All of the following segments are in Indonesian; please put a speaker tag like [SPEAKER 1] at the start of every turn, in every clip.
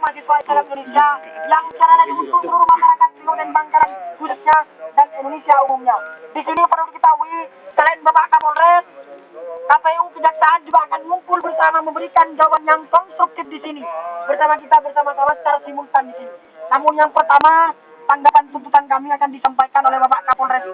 [SPEAKER 1] mahasiswa Islam Indonesia yang secara diusung seluruh masyarakat Kabupaten Bangkalan khususnya dan Indonesia umumnya. Di sini perlu diketahui, selain Bapak Kapolres, KPU Kejaksaan juga akan mengumpul bersama memberikan jawaban yang konstruktif di sini. Bersama-sama secara simultan di sini. Namun yang pertama, tanggapan tuntutan kami akan disampaikan oleh Bapak Kapolres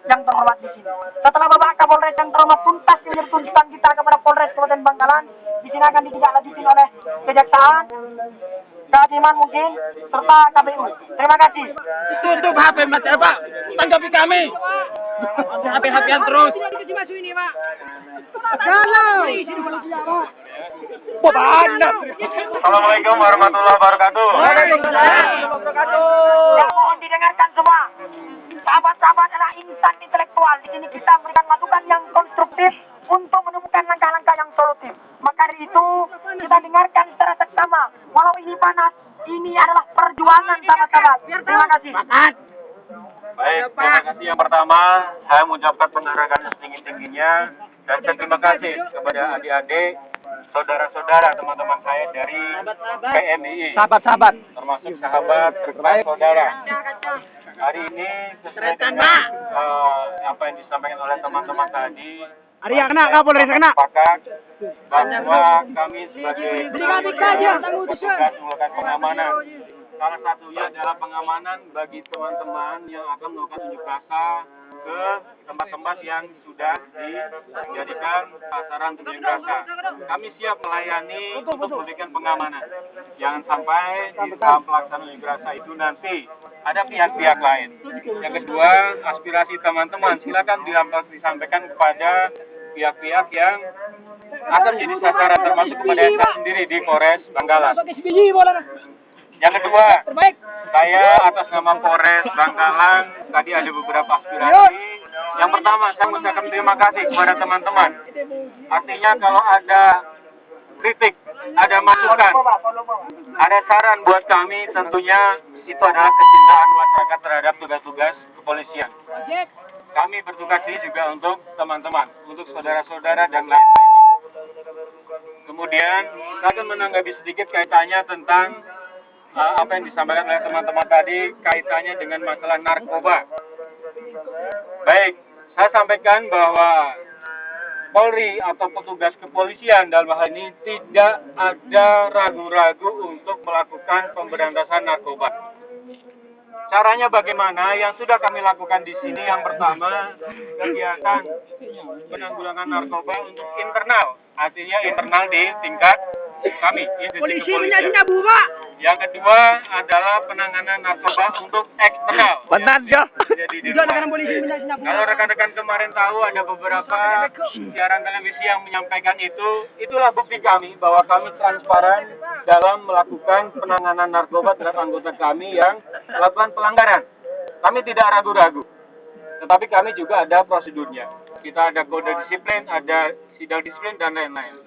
[SPEAKER 1] yang terhormat di sini. Setelah Bapak Kapolres yang terhormat tuntas menjadi tuntutan kita kepada Polres Kabupaten Bangkalan, di sini akan ditindaklanjuti oleh Kejaksaan, Kehakiman mungkin, serta KPU. Terima kasih.
[SPEAKER 2] Tutup HP Mas Pak, tanggapi kami. HP-HPan terus.
[SPEAKER 3] Assalamualaikum warahmatullahi wabarakatuh.
[SPEAKER 1] Ya, mohon didengarkan semua. Sahabat-sahabat adalah insan intelektual. Di sini kita memberikan masukan yang konstruktif untuk menemukan langkah-langkah yang solutif. Maka dari itu kita dengarkan secara seksama. Walau ini panas, ini adalah perjuangan sahabat-sahabat. Terima kasih.
[SPEAKER 3] Baik, terima kasih. Yang pertama, saya mengucapkan penghargaan setinggi-tingginya dan terima kasih kepada adik-adik, saudara-saudara, teman-teman saya dari PMII,
[SPEAKER 2] Sahabat-sahabat.
[SPEAKER 3] termasuk sahabat, baik saudara. Hari ini sesuai dengan apa yang disampaikan oleh teman-teman tadi,
[SPEAKER 2] Arya kena, Kapolres kena.
[SPEAKER 3] sepakat bahwa kami sebagai petugas melakukan pengamanan. Salah satunya adalah pengamanan bagi teman-teman yang akan melakukan unjuk rasa ke tempat-tempat yang sudah dijadikan sasaran unjuk rasa. Kami siap melayani untuk memberikan pengamanan. Jangan sampai di dalam pelaksanaan unjuk rasa itu nanti ada pihak-pihak lain. Yang kedua, aspirasi teman-teman silakan disampaikan kepada pihak-pihak yang akan menjadi sasaran, termasuk kepada saya sendiri di Polres Bangkalan. Yang kedua, saya atas nama Polres Bangkalan tadi ada beberapa aspirasi. Yang pertama, saya mengucapkan terima kasih kepada teman-teman. Artinya kalau ada kritik, ada masukan, ada saran buat kami, tentunya itu adalah kecintaan masyarakat terhadap tugas-tugas kepolisian. Kami bertukar diri juga untuk teman-teman, untuk saudara-saudara dan lain-lainnya. Kemudian, saya akan menanggapi sedikit kaitannya tentang apa yang disampaikan oleh teman-teman tadi kaitannya dengan masalah narkoba. Baik, saya sampaikan bahwa Polri atau petugas kepolisian dalam hal ini tidak ada ragu-ragu untuk melakukan pemberantasan narkoba. Caranya bagaimana? Yang sudah kami lakukan di sini, yang pertama, kegiatan penanggulangan narkoba untuk internal, artinya internal di tingkat kami, institusi kepolisian. Yang kedua adalah penanganan narkoba untuk eksternal.
[SPEAKER 2] Benar ya.
[SPEAKER 3] Jadi di rumah. Kalau rekan-rekan kemarin tahu ada beberapa siaran televisi yang menyampaikan itu, itulah bukti kami bahwa kami transparan dalam melakukan penanganan narkoba terhadap anggota kami yang melakukan pelanggaran. Kami tidak ragu-ragu. Tetapi kami juga ada prosedurnya. Kita ada kode disiplin, ada sidang disiplin dan lain-lain.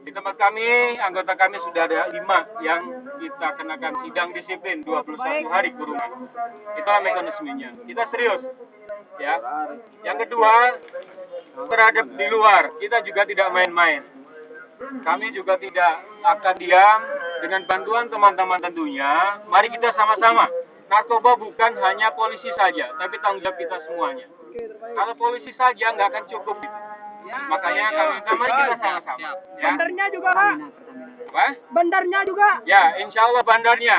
[SPEAKER 3] Di tempat kami, anggota kami sudah ada 5 yang kita kenakan sidang disiplin 21 hari kurungan. Itulah mekanismenya. Kita serius. Ya. Yang kedua, terhadap di luar, kita juga tidak main-main. Kami juga tidak akan diam dengan bantuan teman-teman tentunya. Mari kita sama-sama. Narkoba bukan hanya polisi saja, tapi tanggung jawab kita semuanya. Kalau polisi saja nggak akan cukup. Makanya mari kita sama-sama. Ya.
[SPEAKER 2] Bandarnya juga, Pak.
[SPEAKER 3] Apa?
[SPEAKER 2] Bandarnya juga.
[SPEAKER 3] Ya, insya Allah bandarnya.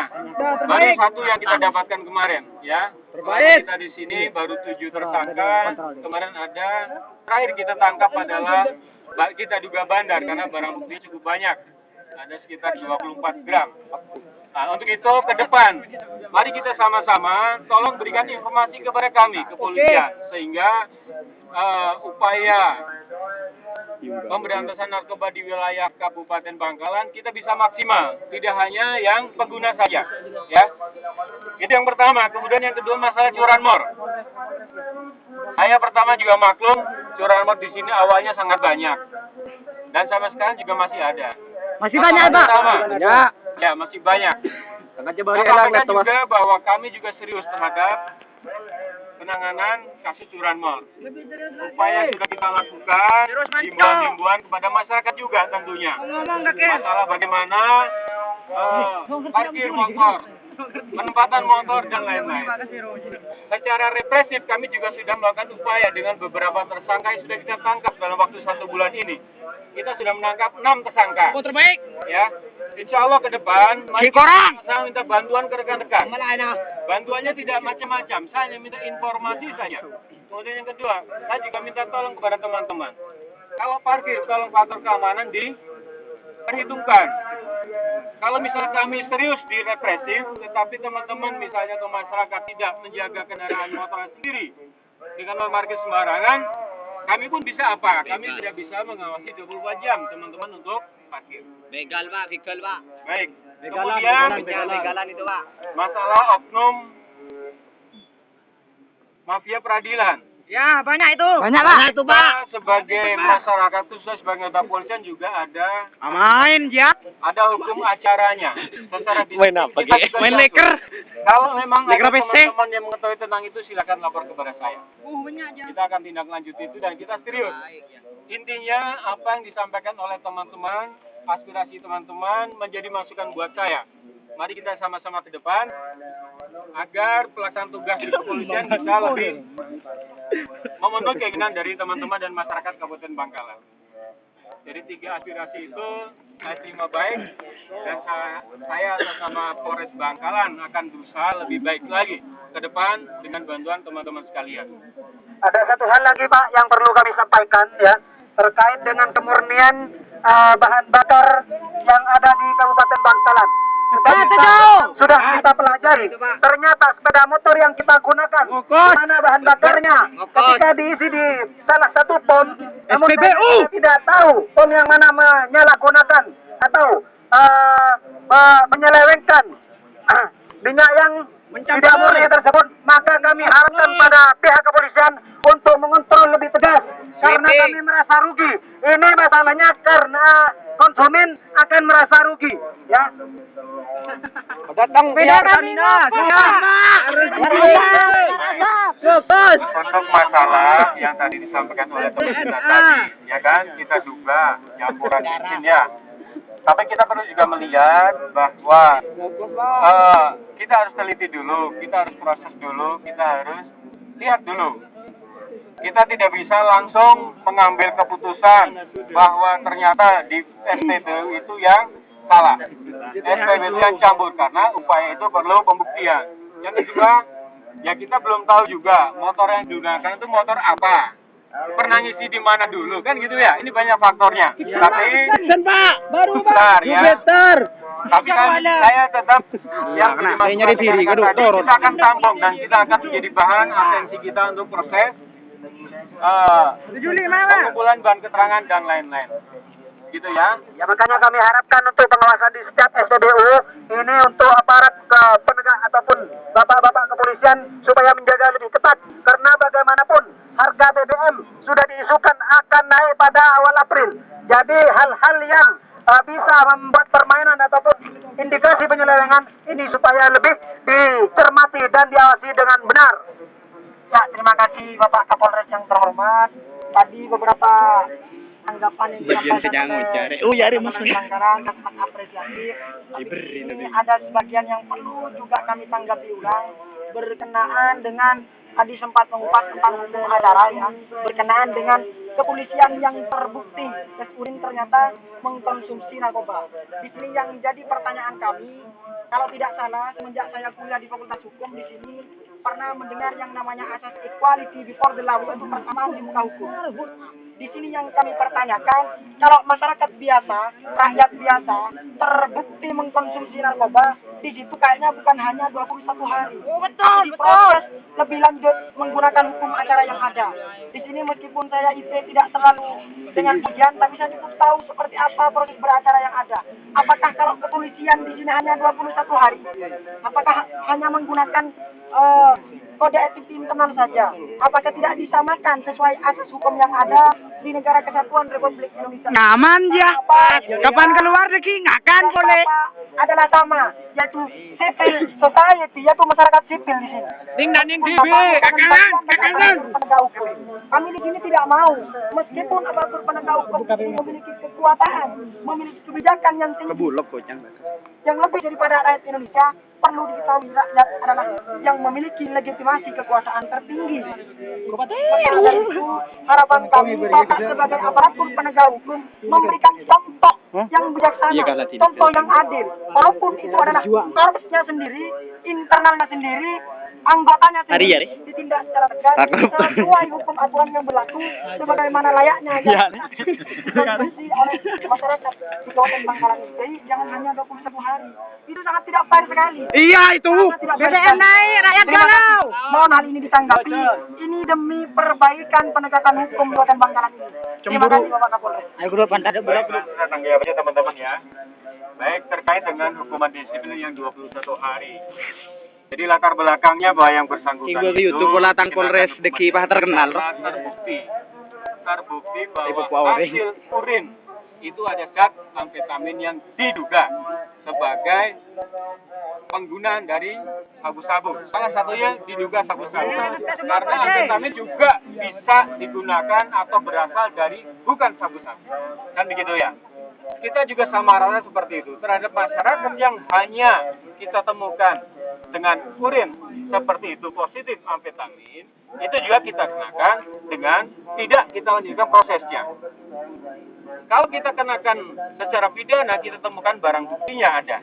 [SPEAKER 3] Baru satu yang kita dapatkan kemarin, ya.
[SPEAKER 2] Terbaik.
[SPEAKER 3] Kita di sini baru 7 tersangka. Kemarin ada, terakhir kita tangkap adalah kita juga bandar karena barang bukti cukup banyak. Ada sekitar 24 gram. Nah, untuk itu ke depan, mari kita sama-sama tolong berikan informasi kepada kami, kepolisian, sehingga upaya pemberantasan narkoba di wilayah Kabupaten Bangkalan kita bisa maksimal, tidak hanya yang pengguna saja, ya. Itu yang pertama. Kemudian yang kedua masalah curanmor. Saya pertama juga maklum curanmor di sini awalnya sangat banyak dan sampai sekarang juga masih ada.
[SPEAKER 2] Masih banyak, Pak.
[SPEAKER 3] Ya. Ya, masih banyak. Saya sampaikan juga bahwa kami juga serius terhadap penanganan kasus curanmor. Upaya sudah kita lakukan, himbauan-himbauan kepada masyarakat juga tentunya. Masalah bagaimana parkir motor, penempatan motor dan lain-lain. Secara represif kami juga sudah melakukan upaya dengan beberapa tersangka yang sudah kita tangkap dalam waktu 1 bulan ini. Kita sudah menangkap 6 tersangka.
[SPEAKER 2] Oh, terbaik.
[SPEAKER 3] Ya, insya Allah ke depan mari kita minta bantuan ke rekan-rekan. Bantuannya tidak macam-macam, saya hanya minta informasi saja. Kemudian yang kedua, saya juga minta tolong kepada teman-teman. Kalau parkir, tolong faktor keamanan diperhitungkan. Kalau misalnya kami serius di represif, tetapi teman-teman misalnya atau masyarakat tidak menjaga kendaraan motor sendiri dengan memarkir sembarangan, kami pun bisa apa? Kami tidak bisa mengawasi 24 jam teman-teman untuk parkir.
[SPEAKER 2] Begal Pak, begal Pak.
[SPEAKER 3] Baik. Kemudian
[SPEAKER 2] Begalan itu Pak.
[SPEAKER 3] masalah oknum mafia peradilan.
[SPEAKER 2] Ya, banyak itu.
[SPEAKER 1] Banyak,
[SPEAKER 2] itu Pak.
[SPEAKER 3] Kita sebagai masyarakat khusus sebagai anggota polisian juga ada
[SPEAKER 2] Main ya.
[SPEAKER 3] hukum acaranya. Secara
[SPEAKER 2] Main apa,
[SPEAKER 3] kita
[SPEAKER 2] Ge?
[SPEAKER 3] juga
[SPEAKER 2] Main
[SPEAKER 3] jatuh.
[SPEAKER 2] leker.
[SPEAKER 3] Kalau memang ada
[SPEAKER 2] Leker PC.
[SPEAKER 3] teman-teman yang mengetahui tentang itu, silakan lapor kepada saya.
[SPEAKER 2] Banyak aja.
[SPEAKER 3] Kita akan tindak lanjut itu dan kita serius. Intinya apa yang disampaikan oleh teman-teman, aspirasi teman-teman menjadi masukan buat saya. Mari kita sama-sama ke depan agar pelaksanaan tugas di kepolisian bisa lebih memenuhi keinginan dari teman-teman dan masyarakat Kabupaten Bangkalan. Jadi 3 aspirasi itu saya terima baik dan saya atas nama Polres Bangkalan akan berusaha lebih baik lagi ke depan dengan bantuan teman-teman sekalian.
[SPEAKER 1] Ada satu hal lagi Pak yang perlu kami sampaikan ya, terkait dengan kemurnian bahan bakar yang ada di Kabupaten Bangkalan. Sudah kita pelajari, ternyata sepeda motor yang kita gunakan, mana bahan bakarnya, ketika diisi di salah satu pom, namun kita tidak tahu pom yang mana menyalahgunakan atau menyelewengkan minyak yang tidak murni tersebut, maka kami harapkan pada pihak kepolisian untuk mengontrol lebih tegas, karena kami merasa rugi. Ini masalahnya karena konsumen akan merasa rugi, ya.
[SPEAKER 2] Datang biar Pertamina.
[SPEAKER 3] Untuk masalah yang tadi disampaikan oleh teman kita tadi, ya kan, kita duga campuran bensinnya. Tapi kita perlu juga melihat bahwa kita harus teliti dulu, kita harus proses dulu, kita harus lihat dulu. Kita tidak bisa langsung mengambil keputusan bahwa ternyata di SPBU itu yang salah. SPBU itu yang campur karena upaya itu perlu pembuktian. Yang kedua, ya kita belum tahu juga motor yang digunakan itu motor apa. Pernah ngisi di mana dulu kan gitu ya. Ini banyak faktornya. Tapi bentar ya. Tapi kan saya tetap yang kita akan tampung dan kita akan menjadi bahan atensi kita untuk proses pengumpulan bahan keterangan dan lain-lain. Gitu ya.
[SPEAKER 1] Ya makanya kami harapkan untuk pengawasan di setiap SPBU ini untuk aparat penegak ataupun bapak-bapak kepolisian supaya menjaga lebih ketat, karena bagaimanapun harga BBM sudah diisukan akan naik pada awal April. Jadi hal-hal yang bisa membuat permainan ataupun indikasi penyelewengan ini supaya lebih dicermati dan diawasi dengan benar. Ya, terima kasih Bapak Kapolres yang terhormat. Tadi beberapa anggapan yang disampaikan oleh Bangkalan sangat apresiatif. Ini ada sebagian yang perlu juga kami tanggapi ulang berkenaan dengan tadi sempat mengupas tentang hukum acara ya, berkenaan dengan kepolisian yang terbukti tes urin ternyata mengkonsumsi narkoba. Di sini yang menjadi pertanyaan kami, kalau tidak salah semenjak saya kuliah di Fakultas Hukum di sini pernah mendengar yang namanya asas equality before the law, itu persamaan di muka hukum. Di sini yang kami pertanyakan, kalau masyarakat biasa, rakyat biasa terbukti mengkonsumsi narkoba, di situ kayaknya bukan hanya 21 hari. Betul. Diproses lebih lanjut menggunakan hukum acara yang ada. Di sini meskipun saya IP tidak terlalu dengan ujian, tapi saya cukup tahu seperti apa proses beracara yang ada. Apakah kalau kepolisian di sini hanya 21 hari? Apakah hanya menggunakan kode etik internal saja? Apakah tidak disamakan sesuai asas hukum yang ada di negara kesatuan Republik Indonesia?
[SPEAKER 2] Nyaman ya. Kapan keluar lagi? Nggak kan boleh.
[SPEAKER 1] Adalah sama. yaitu civil society, yaitu masyarakat sipil di sini.
[SPEAKER 2] Ning dan ning TV, kakanan.
[SPEAKER 1] Penegak hukum. Kami di sini tidak mau, meskipun aparatur penegak hukum ini memiliki kekuatan, memiliki kebijakan yang tinggi, yang lebih daripada rakyat Indonesia, perlu diketahui rakyat adalah yang memiliki legitimasi kekuasaan tertinggi. Maka dari itu, harapan kami Bapak sebagai aparatur penegak hukum memberikan contoh yang bijaksana, contoh yang adil. Walaupun itu adalah korpsnya sendiri, internalnya sendiri, anggotanya sendiri ditindak secara tegas sesuai hukum aturan yang berlaku sebagaimana layaknya yang dikonstruksi oleh masyarakat di Kabupaten Bangkalan ini. Jangan hanya 21 hari. Itu sangat tidak fair sekali.
[SPEAKER 2] Iya itu.
[SPEAKER 1] BBM naik, rakyat galau. Mohon hal ini ditanggapi. Ini demi perbaikan penegakan hukum Kabupaten Bangkalan ini. Terima kasih Bapak Kapolres.
[SPEAKER 3] Kita tanggap aja teman-teman ya. Baik, terkait dengan hukuman disiplin yang 21 hari. Jadi latar belakangnya bahwa yang bersangkutan itu
[SPEAKER 2] YouTube Polatan Polres Deki Pah terkenal.
[SPEAKER 3] Terbukti bahwa hasil urin itu ada zat amfetamin yang diduga sebagai penggunaan dari sabu-sabu. Salah satunya diduga sabu-sabu. Karena amfetamin juga bisa digunakan atau berasal dari bukan sabu-sabu. Kan begitu ya? Kita juga sama rata seperti itu terhadap masyarakat yang hanya kita temukan dengan urin seperti itu positif amfetamin, itu juga kita kenakan dengan tidak kita lanjutkan prosesnya. Kalau kita kenakan secara pidana, kita temukan barang buktinya ada.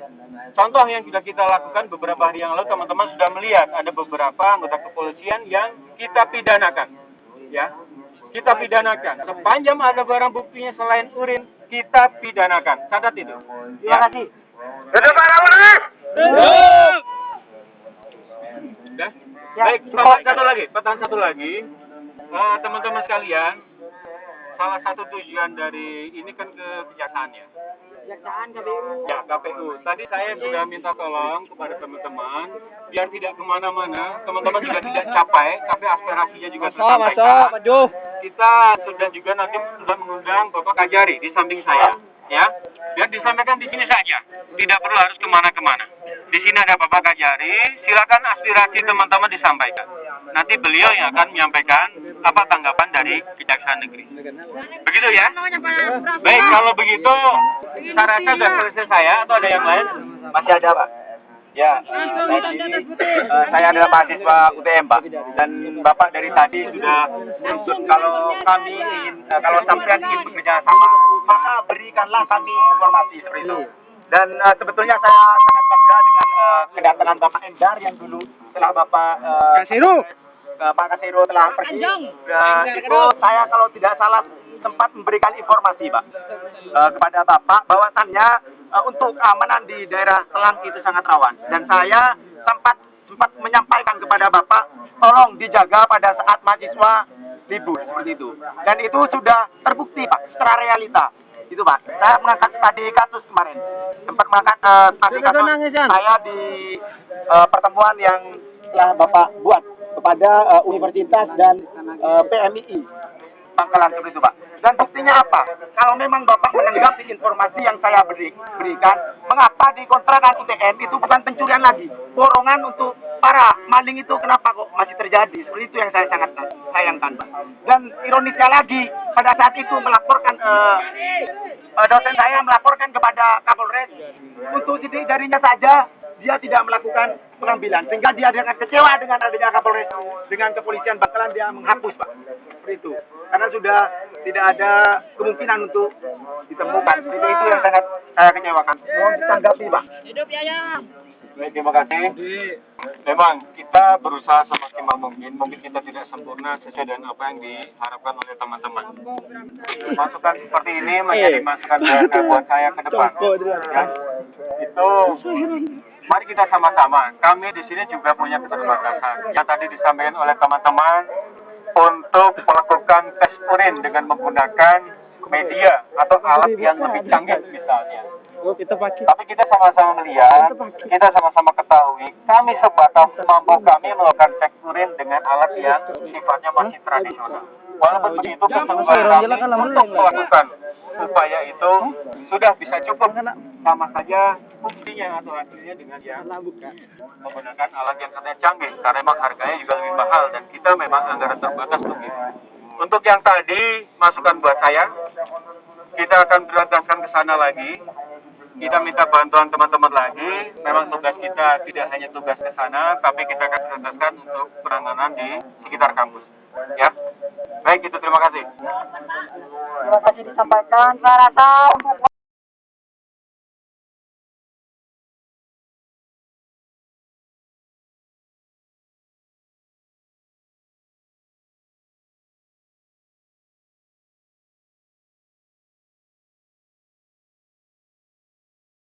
[SPEAKER 3] Contoh yang sudah kita lakukan beberapa hari yang lalu, teman-teman sudah melihat ada beberapa anggota kepolisian yang kita pidanakan, ya. Kita pidanakan. Sepanjang ada barang buktinya selain urin, kita pidanakan. Catat itu.
[SPEAKER 1] Terima kasih.
[SPEAKER 3] Sudah para Polres. Sudah. Baik, pertanyaan satu lagi. Teman-teman sekalian, salah satu tujuan dari ini kan ke kejaksaan ya.
[SPEAKER 1] Kejaksaan KPU.
[SPEAKER 3] Ya, KPU. Tadi saya sudah minta tolong kepada teman-teman biar tidak kemana-mana, teman-teman juga tidak capek, tapi aspirasinya juga tersampaikan. Kita sudah juga nanti sudah mengundang Bapak Kajari di samping saya, ya. Biar disampaikan di sini saja, tidak perlu harus kemana-kemana. Di sini ada Bapak Kajari, silakan aspirasi teman-teman disampaikan. Nanti beliau yang akan menyampaikan apa tanggapan dari Kejaksaan Negeri. Begitu ya? Baik, kalau begitu, saya rasa sudah selesai saya atau ada yang lain?
[SPEAKER 4] Masih ada, Pak. Ya, saya adalah mahasiswa UTM, Pak. Dan Bapak dari tadi sudah khusus kalau kami ingin, kalau sampean ingin bekerja sama, maka berikanlah kami informasi seperti itu. Dan sebetulnya saya sangat bangga dengan kedatangan Bapak Endar yang dulu setelah Bapak Pak Kasiro telah pergi. Itu saya kalau tidak salah sempat memberikan informasi, Pak, kepada Bapak bahwasannya untuk keamanan di daerah Selang itu sangat rawan. Dan saya sempat menyampaikan kepada Bapak, tolong dijaga pada saat mahasiswa libur seperti itu. Dan itu sudah terbukti, Pak, secara realita. Itu, Pak. Saya mengangkat tadi kasus kemarin. Sempat mengangkat tadi kasus saya di pertemuan yang telah Bapak buat kepada universitas dan PMII Bangkalan seperti itu, Pak. Dan buktinya apa? Kalau memang Bapak menanggapi informasi yang saya berikan, mengapa di kontrakan UTM itu bukan pencurian lagi? Borongan untuk para maling itu kenapa kok masih terjadi? Seperti itu yang saya sangat sayangkan, Pak. Dan ironisnya lagi, pada saat itu melaporkan dosen saya melaporkan kepada Kapolres untuk sidik jarinya saja dia tidak melakukan pengambilan, sehingga dia dengan kecewa dengan adanya Kapolres dengan kepolisian Bangkalan dia menghapus, Pak, seperti itu, karena sudah tidak ada kemungkinan untuk ditemukan. Itu yang sangat saya kecewakan. Mohon ditanggapi, Pak.
[SPEAKER 3] Baik, terima kasih. Memang kita berusaha semaksimal mungkin kita tidak sempurna sesuai dengan apa yang diharapkan oleh teman-teman. Masukan seperti ini menjadi masukan buat saya ke depan. Ya, itu mari kita sama-sama. Kami di sini juga punya keterbatasan. Yang tadi disampaikan oleh teman-teman untuk melakukan tes urin dengan menggunakan media atau alat yang lebih canggih misalnya. Tapi kita sama-sama melihat, kita sama-sama ketahui, kami sebatas mampu kami melakukan tes urin dengan alat yang sifatnya masih tradisional. Walaupun begitu, kesungguhan kami untuk melakukan upaya itu sudah bisa cukup, sama saja buktinya atau hasilnya dengan yang menggunakan alat yang katanya canggih, karena memang harganya juga lebih mahal dan kita memang anggaran terbatas untuk itu. Untuk yang tadi masukan buat saya, kita akan prioritaskan ke sana lagi. Kita minta bantuan teman-teman lagi. Memang tugas kita tidak hanya tugas ke sana, tapi kita akan prioritaskan untuk penanganan di sekitar kampus. Ya, baik itu, terima kasih.
[SPEAKER 1] Terima kasih disampaikan. Saya rasa untuk